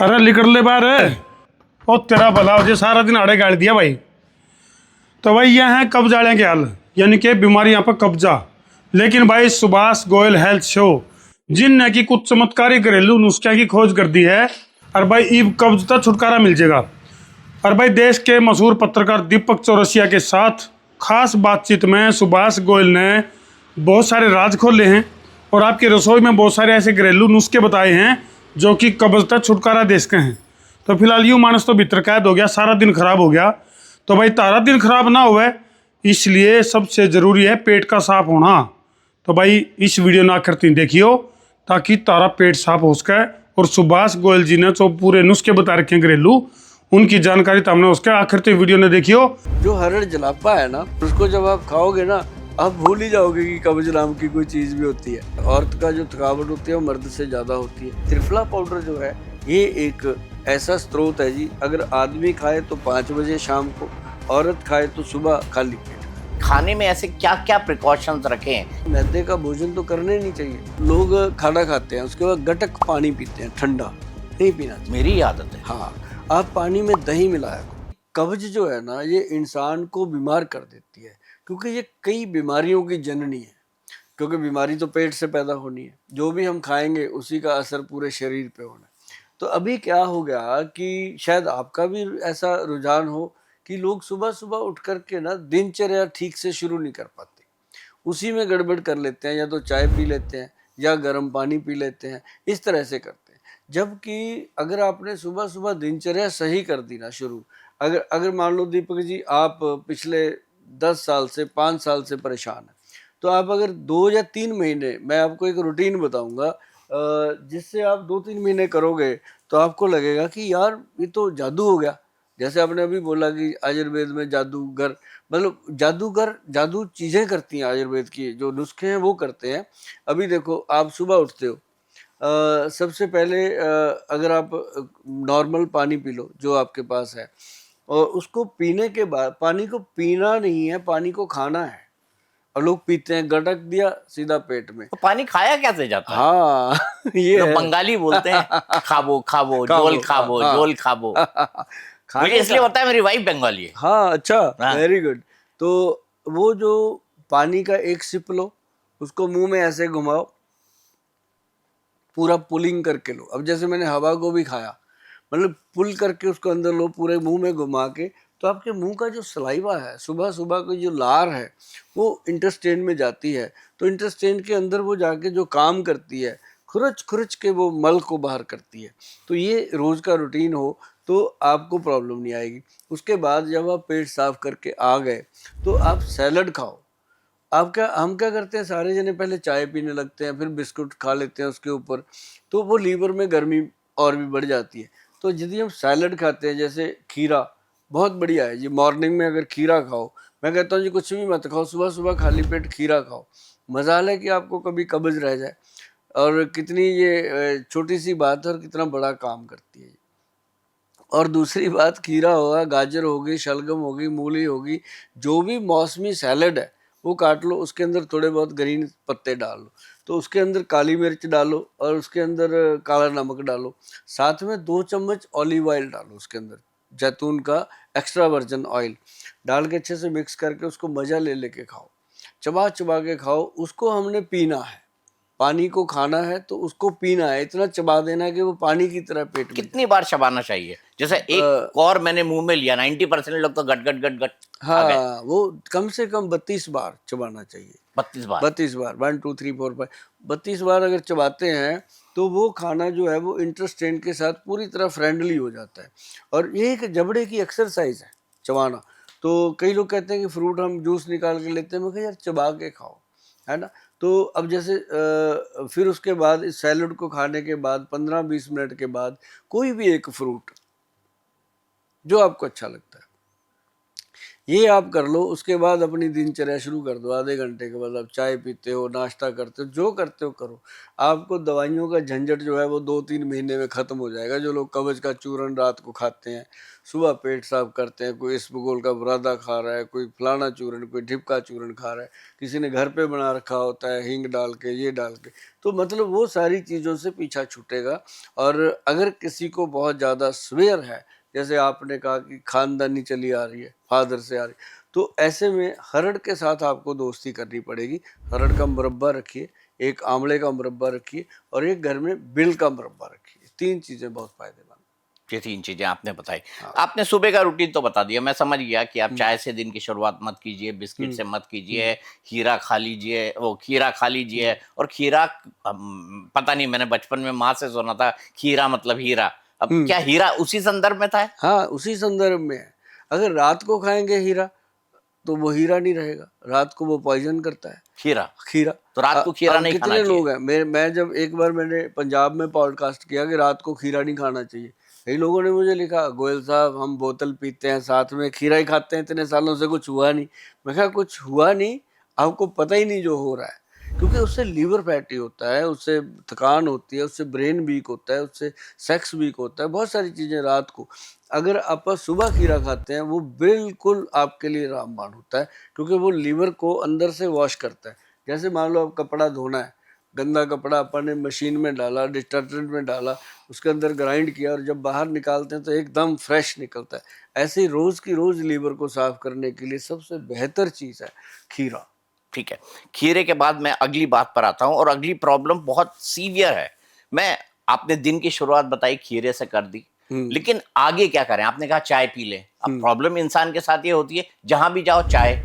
अरे निकल ले बाहर। ओ तेरा भला हो, सारा दिन आड़े गाड़ दिया भाई। तो भाई यह है कब्जाले के हल, यानी कि बीमारियां पर कब्जा। लेकिन भाई सुभाष गोयल हेल्थ शो जिनने की कुछ चमत्कारी घरेलू नुस्खे की खोज कर दी है, और भाई ईब कब्ज तक छुटकारा मिल जाएगा। और भाई देश के मशहूर पत्रकार दीपक चौरसिया के साथ खास बातचीत में सुभाष गोयल ने बहुत सारे राज खोले हैं और आपकी रसोई में बहुत सारे ऐसे घरेलू नुस्खे बताए हैं जो कि कब्ज तक छुटकारा दे सके हैं। तो फिलहाल यूँ मानस तो भीतर कैद हो गया, सारा दिन खराब हो गया। तो भाई तारा दिन खराब ना हुआ, इसलिए सबसे ज़रूरी है पेट का साफ होना। तो भाई इस वीडियो ना करती देखियो ताकि तारा पेट साफ हो सके। और सुभाष गोयल जी ने जो पूरे नुस्खे बता रखे हैं घरेलू, उनकी जानकारी तो हमने उसके आखिर तक वीडियो ने देखियो। जो हरड़ जलापा है ना, उसको जब आप खाओगे ना, आप भूल ही जाओगे कि कब्ज नाम की कोई चीज भी होती है। औरत का जो थकावट होती है वो मर्द से ज्यादा होती है। त्रिफला पाउडर जो है ये एक ऐसा स्रोत है जी, अगर आदमी खाए तो 5 बजे शाम को, औरत खाए तो सुबह खाली पेट। खाने में ऐसे क्या क्या प्रिकॉशंस रखें? मैदे का भोजन तो करने नहीं चाहिए। लोग खाना खाते हैं उसके बाद गटक पानी पीते हैं, ठंडा नहीं पीना चाहिए। मेरी आदत है। हाँ, आप पानी में दही मिलाया करो। कब्ज जो है ना, ये इंसान को बीमार कर देती है, क्योंकि ये कई बीमारियों की जननी है। क्योंकि बीमारी तो पेट से पैदा होनी है, जो भी हम खाएंगे उसी का असर पूरे शरीर पे होना है। तो अभी क्या हो गया कि शायद आपका भी ऐसा रुझान हो कि लोग सुबह सुबह उठ करके ना दिनचर्या ठीक से शुरू नहीं कर पाते, उसी में गड़बड़ कर लेते हैं। या तो चाय पी लेते हैं या गर्म पानी पी लेते हैं, इस तरह से करते हैं। जबकि अगर आपने सुबह सुबह दिनचर्या सही कर दी ना शुरू, अगर मान लो दीपक जी आप पिछले 10 साल से 5 साल से परेशान हैं, तो आप अगर 2 या 3 महीने, मैं आपको एक रूटीन बताऊंगा जिससे आप 2-3 महीने करोगे तो आपको लगेगा कि यार ये तो जादू हो गया। जैसे आपने अभी बोला कि आयुर्वेद में जादूगर, मतलब जादूगर जादू चीजें करती हैं। आयुर्वेद की जो नुस्खे हैं वो करते हैं। अभी देखो, आप सुबह उठते हो, सबसे पहले अगर आप नॉर्मल पानी पी लो जो आपके पास है, और उसको पीने के बाद, पानी को पीना नहीं है, पानी को खाना है। और लोग पीते हैं, गटक दिया सीधा पेट में। तो पानी खाया कैसे जाता है? हाँ ये तो है। बंगाली बोलते हैं खाबो खाबो जोल खाबो हाँ। जोल खाबो। मुझे खाने इसलिए का, पता है, मेरी वाइफ बंगाली है। हाँ अच्छा, हाँ। Very good. तो वो जो पानी का एक सिप लो, उसको मुंह में ऐसे घुमाओ, पूरा पुलिंग करके लो। अब जैसे मैंने हवा को भी खाया, मतलब पुल करके उसको अंदर लो, पूरे मुंह में घुमा के। तो आपके मुंह का जो सलाइवा है, सुबह सुबह की जो लार है, वो इंटेस्टाइन में जाती है। तो इंटेस्टाइन के अंदर वो जाके जो काम करती है, खुरच खुरच के वो मल को बाहर करती है। तो ये रोज का रूटीन हो तो आपको प्रॉब्लम नहीं आएगी। उसके बाद जब आप पेट साफ करके आ गए तो आप सैलड खाओ। हम क्या करते हैं, सारे जने पहले चाय पीने लगते हैं, फिर बिस्कुट खा लेते हैं उसके ऊपर, तो वो लीवर में गर्मी और भी बढ़ जाती है। तो यदि हम सैलड खाते हैं, जैसे खीरा बहुत बढ़िया है जी, मॉर्निंग में अगर खीरा खाओ, मैं कहता हूँ जी कुछ भी मत खाओ, सुबह सुबह खाली पेट खीरा खाओ। मजाल है कि आपको कभी कब्ज रह जाए। और कितनी ये छोटी सी बात है और कितना बड़ा काम करती है। और दूसरी बात, खीरा होगा, गाजर होगी, शलगम होगी, मूली होगी, जो भी मौसमी सैलड है वो काट लो, उसके अंदर थोड़े बहुत ग्रीन पत्ते डाल लो, तो उसके अंदर काली मिर्च डालो और उसके अंदर काला नमक डालो, साथ में 2 चम्मच ऑलिव ऑयल डालो उसके अंदर, जैतून का एक्स्ट्रा वर्जन ऑयल डाल के अच्छे से मिक्स करके उसको मज़ा ले लेके खाओ, चबा चबा के खाओ। उसको हमने पीना है, पानी को खाना है तो उसको पीना है, इतना चबा देना है कि वो पानी की तरह पेट में। कितनी बार चबाना चाहिए? जैसे एक और मैंने मुंह में लिया, 90% लोग तो गट गट गट गट खा गए। हाँ, वो कम से कम 32 बार चबाना चाहिए। 32 बार? 32 बार, 1 2 3 4 5, 32 बार अगर चबाते हैं तो वो खाना जो है वो इंटेस्टाइन के साथ पूरी तरह फ्रेंडली हो जाता है। और ये एक जबड़े की एक्सरसाइज है चबाना। तो कई लोग कहते हैं कि फ्रूट हम जूस निकाल के लेते हैं, मैं कहा यार चबा के खाओ, है ना। तो अब जैसे फिर उसके बाद इस सैलड को खाने के बाद 15-20 मिनट के बाद कोई भी एक फ्रूट जो आपको अच्छा लगता है, ये आप कर लो, उसके बाद अपनी दिनचर्या शुरू कर दो। आधे घंटे के बाद आप चाय पीते हो, नाश्ता करते हो, जो करते हो करो। आपको दवाइयों का झंझट जो है वो 2-3 महीने में ख़त्म हो जाएगा। जो लोग कब्ज़ का चूरन रात को खाते हैं, सुबह पेट साफ करते हैं, कोई इसबगोल का बुरादा खा रहा है, कोई फलाना चूरन, कोई ढिप का चूरन खा रहा है, किसी ने घर पे बना रखा होता है हींग डाल के, ये डाल के, तो मतलब वो सारी चीज़ों से पीछा छूटेगा। और अगर किसी को बहुत ज़्यादा स्वेयर है, जैसे आपने कहा कि खानदानी चली आ रही है, फादर से आ रही, तो ऐसे में हरड़ के साथ आपको दोस्ती करनी पड़ेगी। हरड़ का मुरब्बा रखिए, एक आंवले का मुरब्बा रखिए और एक घर में बिल का मुरब्बा रखिए। 3 चीज़ें बहुत फायदेमंद। ये 3 चीजें आपने बताई। हाँ। आपने सुबह का रूटीन तो बता दिया, मैं समझ गया कि आप चाय से दिन की शुरुआत मत कीजिए, बिस्किट से मत कीजिए, हीरा खा लीजिए, वो खीरा खा लीजिए। और खीरा पता नहीं, मैंने बचपन में माँ से सुना था खीरा मतलब हीरा। अब क्या हीरा उसी संदर्भ में था? हाँ, उसी संदर्भ में है। अगर रात को खाएंगे हीरा तो वो हीरा नहीं रहेगा, रात को वो पॉइजन करता है खीरा खीरा। तो रात को खीरा अब नहीं खाना कितने चाहिए। लोग हैं, मैं जब एक बार मैंने पंजाब में पॉडकास्ट किया कि रात को खीरा नहीं खाना चाहिए, कई लोगों ने मुझे लिखा, गोयल साहब हम बोतल पीते हैं साथ में खीरा ही खाते हैं, इतने सालों से कुछ हुआ नहीं। मैं कहा कुछ हुआ नहीं, आपको पता ही नहीं जो हो रहा है, क्योंकि उससे लीवर फैटी होता है, उससे थकान होती है, उससे ब्रेन वीक होता है, उससे सेक्स वीक होता है, बहुत सारी चीज़ें रात को। अगर आप सुबह खीरा खाते हैं वो बिल्कुल आपके लिए रामबाण होता है, क्योंकि वो लीवर को अंदर से वॉश करता है। जैसे मान लो आप कपड़ा धोना है, गंदा कपड़ा अपन ने मशीन में डाला, डिटर्जेंट में डाला, उसके अंदर ग्राइंड किया और जब बाहर निकालते हैं तो एकदम फ्रेश निकलता है। ऐसे ही रोज़ की रोज़ लीवर को साफ करने के लिए सबसे बेहतर चीज़ है खीरा। ठीक है, खीरे के बाद मैं अगली बात पर आता हूं, और अगली प्रॉब्लम बहुत सीवियर है। मैं आपने दिन की शुरुआत बताई खीरे से कर दी, लेकिन आगे क्या करें? आपने कहा चाय पी ले। अब प्रॉब्लम इंसान के साथ ये होती है, जहां भी जाओ चाय।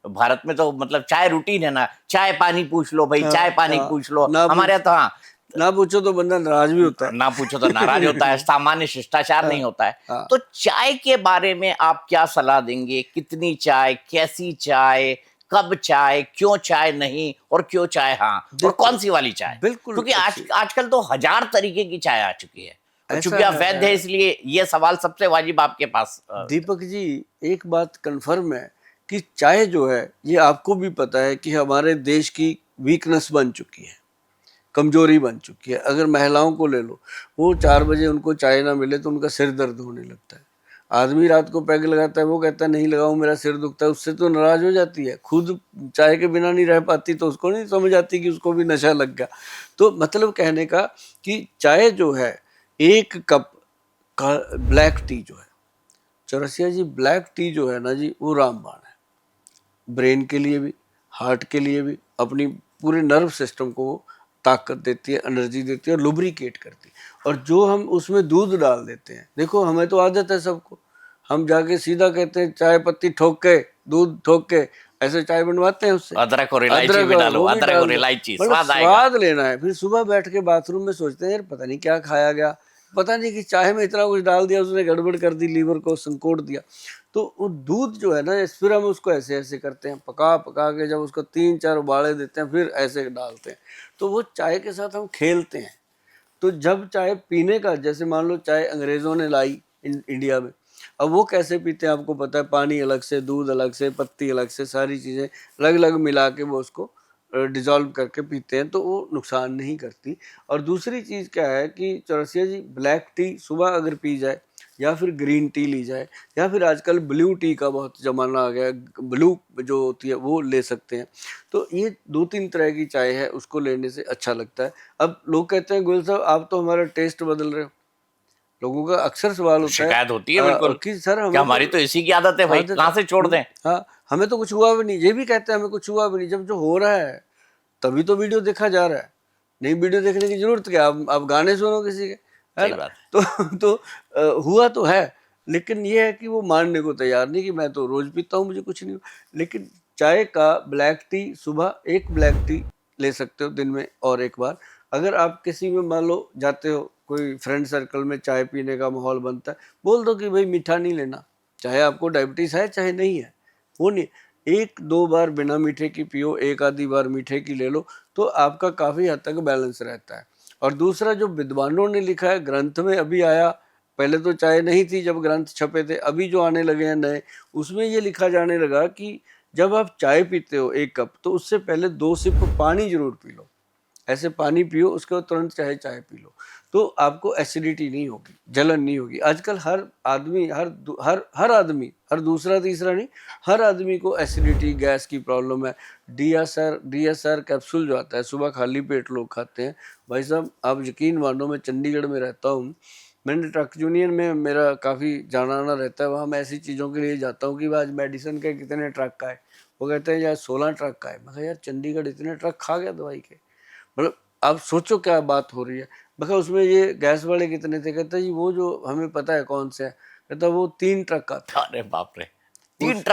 भारत में तो मतलब चाय रूटीन है ना, चाय पानी पूछ लो भाई, चाय पानी पूछ लो। हमारे यहाँ तो हाँ, ना पूछो तो बंदा नाराज भी होता है। ना पूछो तो नाराज होता है, सामान्य शिष्टाचार नहीं होता है। हाँ। तो चाय के बारे में आप क्या सलाह देंगे? कितनी चाय, कैसी चाय, कब चाय, क्यों चाय नहीं, और क्यों चाय हाँ, और कौन सी वाली चाय? बिल्कुल क्योंकि आजकल तो 1000 तरीके की चाय आ चुकी है। और ऐसा चूंकि आप है। वैद्य है, इसलिए ये सवाल सबसे वाजिब आपके पास। दीपक जी, एक बात कंफर्म है कि चाय जो है, ये आपको भी पता है कि हमारे देश की वीकनेस बन चुकी है, कमजोरी बन चुकी है। अगर महिलाओं को ले लो, वो 4 बजे उनको चाय ना मिले तो उनका सिर दर्द होने लगता है। आदमी रात को पैग लगाता है, वो कहता है नहीं लगाऊं मेरा सिर दुखता है, उससे तो नाराज हो जाती है। खुद चाय के बिना नहीं रह पाती तो उसको नहीं समझ आती कि उसको भी नशा लग गया। तो मतलब कहने का कि चाय जो है, 1 कप का ब्लैक टी जो है, चौरसिया जी, ब्लैक टी जो है ना जी, वो रामबाण है। ब्रेन के लिए भी, हार्ट के लिए भी, अपनी पूरे नर्व सिस्टम को ताकत देती है, एनर्जी देती है और लुब्रिकेट करती है। और जो हम उसमें दूध डाल देते हैं, देखो हमें तो आदत है सबको, हम जाके सीधा कहते हैं चाय पत्ती ठोक के, दूध ठोक के ऐसे चाय बनवाते हैं उससे। अदरक और इलायची भी डालो, अदरक और इलायची, स्वाद आएगा। स्वाद लेना है। फिर सुबह बैठ के बाथरूम में सोचते हैं यार पता नहीं क्या खाया गया, पता नहीं कि चाय में इतना कुछ डाल दिया, उसने गड़बड़ कर दी, लीवर को संकोच दिया। तो वो दूध जो है ना, फिर हम उसको ऐसे ऐसे करते हैं, पका पका के जब उसको 3-4 उबाले देते हैं, फिर ऐसे डालते हैं। तो वो चाय के साथ हम खेलते हैं। तो जब चाय पीने का, जैसे मान लो चाय अंग्रेज़ों ने लाई इंडिया में, अब वो कैसे पीते हैं आपको पता है, पानी अलग से, दूध अलग से, पत्ती अलग से, सारी चीज़ें अलग अलग मिला के वो उसको डिज़ोल्व करके पीते हैं, तो वो नुकसान नहीं करती। और दूसरी चीज़ क्या है कि चौरसिया जी, ब्लैक टी सुबह अगर पी जाए, या फिर ग्रीन टी ली जाए, या फिर आजकल ब्लू टी का बहुत ज़माना आ गया है, ब्लू जो होती है वो ले सकते हैं। तो ये 2-3 तरह की चाय है, उसको लेने से अच्छा लगता है। अब लोग कहते हैं गोयल साहब आप तो हमारा टेस्ट बदल रहे हो। लोगों का अक्सर सवाल होता है, शिकायत होती है बिल्कुल कि सर हमें क्या हमारी तो इसी की आदत है भाई, कहाँ से छोड़ दें। हाँ, हमें तो कुछ हुआ भी नहीं। ये भी कहते हैं हमें कुछ हुआ भी नहीं, जब जो हो रहा है तभी तो वीडियो देखा जा रहा है। नहीं वीडियो देखने की जरूरत क्या, आप गाने सुनो किसी के, है सही ना? बात तो हुआ तो है, लेकिन ये है कि वो मानने को तैयार नहीं कि मैं तो रोज पीता हूँ, मुझे कुछ नहीं हुआ। लेकिन चाय का ब्लैक टी, सुबह 1 ब्लैक टी ले सकते हो दिन में, और एक बार अगर आप किसी में मान लो जाते हो, कोई फ्रेंड सर्कल में चाय पीने का माहौल बनता है, बोल दो कि भाई मीठा नहीं लेना, चाहे आपको डायबिटीज है चाहे नहीं है, वो नहीं, 1-2 बार बिना मीठे की पियो, 1 आधी बार मीठे की ले लो, तो आपका काफ़ी हद तक बैलेंस रहता है। और दूसरा जो विद्वानों ने लिखा है, ग्रंथ में अभी आया पहले तो चाय नहीं थी जब ग्रंथ छपे थे, अभी जो आने लगे हैं नए, उसमें ये लिखा जाने लगा कि जब आप चाय पीते हो 1 कप, तो उससे पहले 2 सिप पानी जरूर पी लो। ऐसे पानी पियो, उसके बाद तुरंत चाहे चाय पी लो, तो आपको एसिडिटी नहीं होगी, जलन नहीं होगी। आजकल हर आदमी, हर आदमी, हर दूसरा तीसरा नहीं, हर आदमी को एसिडिटी, गैस की प्रॉब्लम है। DSR कैप्सूल जो आता है, सुबह खाली पेट लोग खाते हैं। भाई साहब, आप यकीन मानो, मैं चंडीगढ़ में रहता हूँ, मैंने ट्रक यूनियन में मेरा काफ़ी जाना आना रहता है, वहाँ मैं ऐसी चीज़ों के लिए जाता हूँ कि आज मेडिसिन के कितने ट्रक का है। वो कहते हैं यार 16 ट्रक का है। मैं कहा यार चंडीगढ़ इतने ट्रक खा गया दवाई के, मतलब आप सोचो क्या बात हो रही है। मैं कहा उसमें ये गैस वाले कितने थे? कहता जी वो जो हमें पता है कौन से है। कहता वो 3 ट्रक का था। अरे बाप रे, 3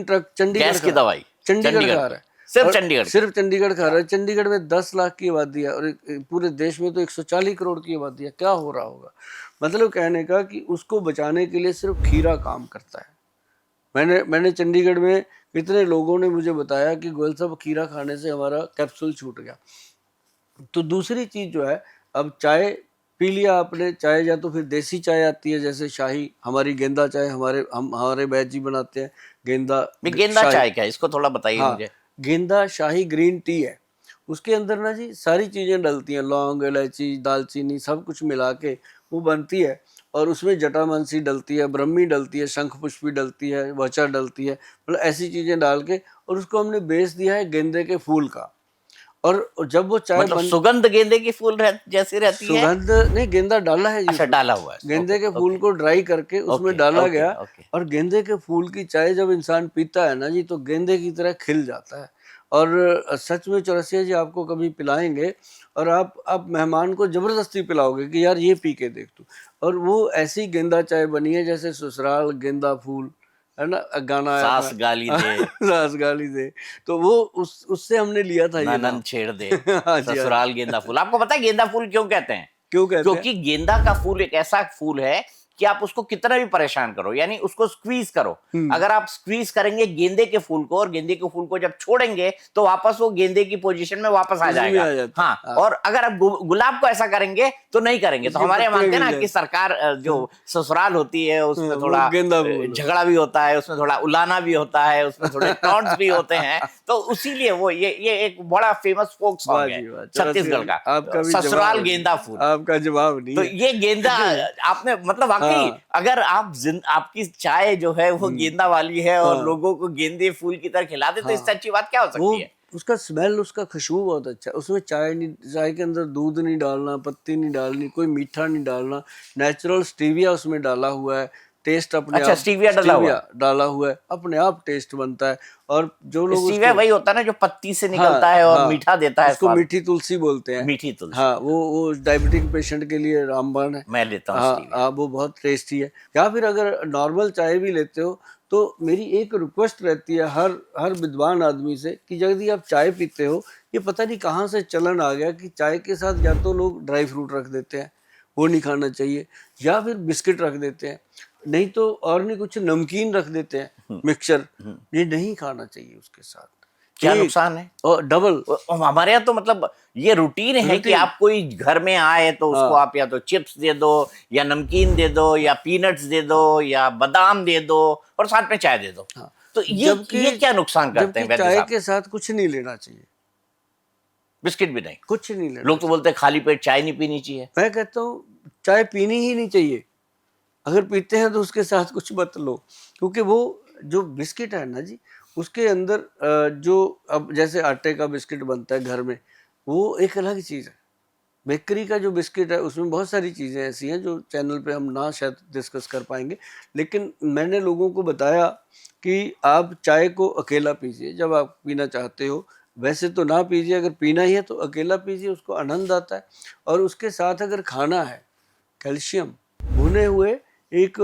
ट्रक चंडीगढ़ गैस की दवाई, चंडीगढ़ खा रहा है, सिर्फ चंडीगढ़, सिर्फ चंडीगढ़ खा रहा है। चंडीगढ़ में 10 लाख की आबादी है और पूरे देश में तो 140 करोड़ की आबादी है। क्या हो रहा होगा? मतलब कहने का कि उसको बचाने के लिए सिर्फ खीरा काम करता है। मैंने चंडीगढ़ में कितने लोगों ने मुझे बताया कि गोयल साहब खीरा खाने से हमारा कैप्सूल छूट गया। तो दूसरी चीज जो है, अब चाय पी लिया आपने, चाय या तो फिर देसी चाय आती है जैसे शाही, हमारी गेंदा चाय, हमारे बैच जी बनाते हैं गेंदा चाय क्या है, इसको थोड़ा बताइए मुझे। गेंदा शाही ग्रीन टी है, उसके अंदर ना जी सारी चीजें डलती हैं, लौंग, इलायची, दालचीनी, सब कुछ मिला के वो बनती है। और उसमें जटामांसी डलती है, ब्रह्मी डलती है, शंख पुष्पी डलती है, वचा डलती है, मतलब ऐसी चीजें डाल के, और उसको हमने बेच दिया है गेंदे के फूल का। और जब वो चाय मतलब सुगंध गेंदे की फूल जैसी रहती है? सुगंध नहीं, गेंदा डाला है जी। अच्छा, डाला हुआ है। गेंदे के फूल को ड्राई करके उसमें डाला गया। और गेंदे के फूल की चाय जब इंसान पीता है ना जी, तो गेंदे की तरह खिल जाता है। और सच में चौरसिया जी आपको कभी पिलाएंगे और आप मेहमान को जबरदस्ती पिलाओगे कि यार ये पी के देख तू। और वो ऐसी गेंदा चाय बनी है जैसे ससुराल गेंदा फूल, है ना, गाना आया सास गाली दे सास गाली दे, तो वो उससे हमने लिया था ये नाम। छेड़ दे ससुराल गेंदा फूल। आपको पता है गेंदा फूल क्यों कहते हैं? क्योंकि गेंदा का फूल एक ऐसा फूल है कि आप उसको कितना भी परेशान करो, यानी उसको स्क्वीज करो, अगर आप स्क्वीज करेंगे गेंदे के फूल को, और गेंदे के फूल को जब छोड़ेंगे तो वापस वो गेंदे की पोजीशन में वापस आ जाएगा। हाँ, और अगर आप गुलाब को ऐसा करेंगे तो नहीं करेंगे। तो हमारे यहाँ मानते हैं ना कि सरकार जो ससुराल होती है उसमें थोड़ा झगड़ा भी होता है, उसमें थोड़ा उलाना भी होता है, उसमें थोड़े टॉन्ट्स भी होते हैं। तो इसीलिए वो ये एक बड़ा फेमस फोक सॉन्ग है छत्तीसगढ़ का, ससुराल गेंदा फूल। आपका जवाब नहीं। तो ये गेंदा आपने मतलब अगर आपकी चाय जो है वो गेंदा वाली है और लोगों को गेंदे फूल की तरह खिला दे, तो इससे अच्छी बात क्या हो सकती है? उसका स्मेल, उसका खुशबू बहुत अच्छा है। उसमें चाय के अंदर दूध नहीं डालना, पत्ती नहीं डालनी, कोई मीठा नहीं डालना, नेचुरल स्टीविया उसमें डाला हुआ है। टेस्ट अपने अच्छा, स्टीविया डाला हुआ है, अपने आप टेस्ट बनता है। और जो लोग स्टीविया वही होता है ना जो पत्ती से निकलता है और मीठा देता है, उसको मीठी तुलसी बोलते हैं। मीठी तुलसी, हाँ, वो डायबिटिक पेशेंट के लिए रामबाण है। मैं लेता हूँ, वो बहुत टेस्टी है। या फिर अगर नॉर्मल चाय भी लेते हो तो मेरी एक रिक्वेस्ट रहती है हर विद्वान आदमी से कि यदि आप चाय पीते हो, ये पता नहीं कहाँ से चलन आ गया कि चाय के साथ या तो लोग ड्राई फ्रूट रख देते हैं, वो नहीं खाना चाहिए, या फिर बिस्किट रख देते हैं, नहीं तो और नहीं कुछ नमकीन रख देते हैं, मिक्सचर। ये नहीं खाना चाहिए उसके साथ। क्या नुकसान है? और डबल हमारे यहाँ तो मतलब ये रूटीन है कि आप कोई घर में आए तो उसको आप या तो चिप्स दे दो, या नमकीन दे दो, या पीनट्स दे दो, या बादाम दे दो, और साथ में चाय दे दो। तो ये क्या नुकसान करते हैं? चाय के साथ कुछ नहीं लेना चाहिए, बिस्किट भी नहीं, कुछ नहीं लेना। लोग तो बोलते हैं खाली पेट चाय नहीं पीनी चाहिए। मैं कहता हूँ चाय पीनी ही नहीं चाहिए। अगर पीते हैं तो उसके साथ कुछ मत लो, क्योंकि वो जो बिस्किट है ना जी, उसके अंदर जो अब जैसे आटे का बिस्किट बनता है घर में, वो एक अलग चीज़ है। बेकरी का जो बिस्किट है उसमें बहुत सारी चीज़ें ऐसी हैं जो चैनल पे हम ना शायद डिस्कस कर पाएंगे, लेकिन मैंने लोगों को बताया कि आप चाय को अकेला पीजिए जब आप पीना चाहते हो। वैसे तो ना पीजिए, अगर पीना ही है तो अकेला पीजिए, उसको आनंद आता है। और उसके साथ अगर खाना है, कैल्शियम भुने हुए एक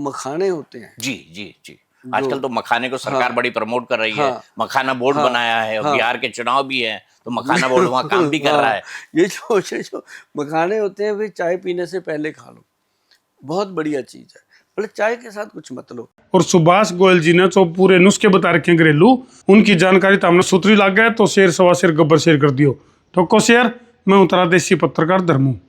मखाने होते हैं। जी जी जी, आजकल तो मखाने को सरकार बड़ी प्रमोट कर रही है। मखाना बोर्ड बनाया है, और बिहार के चुनाव भी है तो मखाना बोर्ड वहाँ काम भी कर रहा है। ये जो मखाने होते हैं वे चाय पीने से पहले खा लो, बहुत बढ़िया चीज है। मतलब चाय के साथ कुछ मत लो। और सुभाष गोयल जी ने जो पूरे नुस्खे बता रखे हैं घरेलू, उनकी जानकारी तो हमने सूत्री लग गए, तो शेर सवा शेर गब्बर शेर कर दियो। तो को शेर मैं उतरा देसी पत्रकार धर्मू।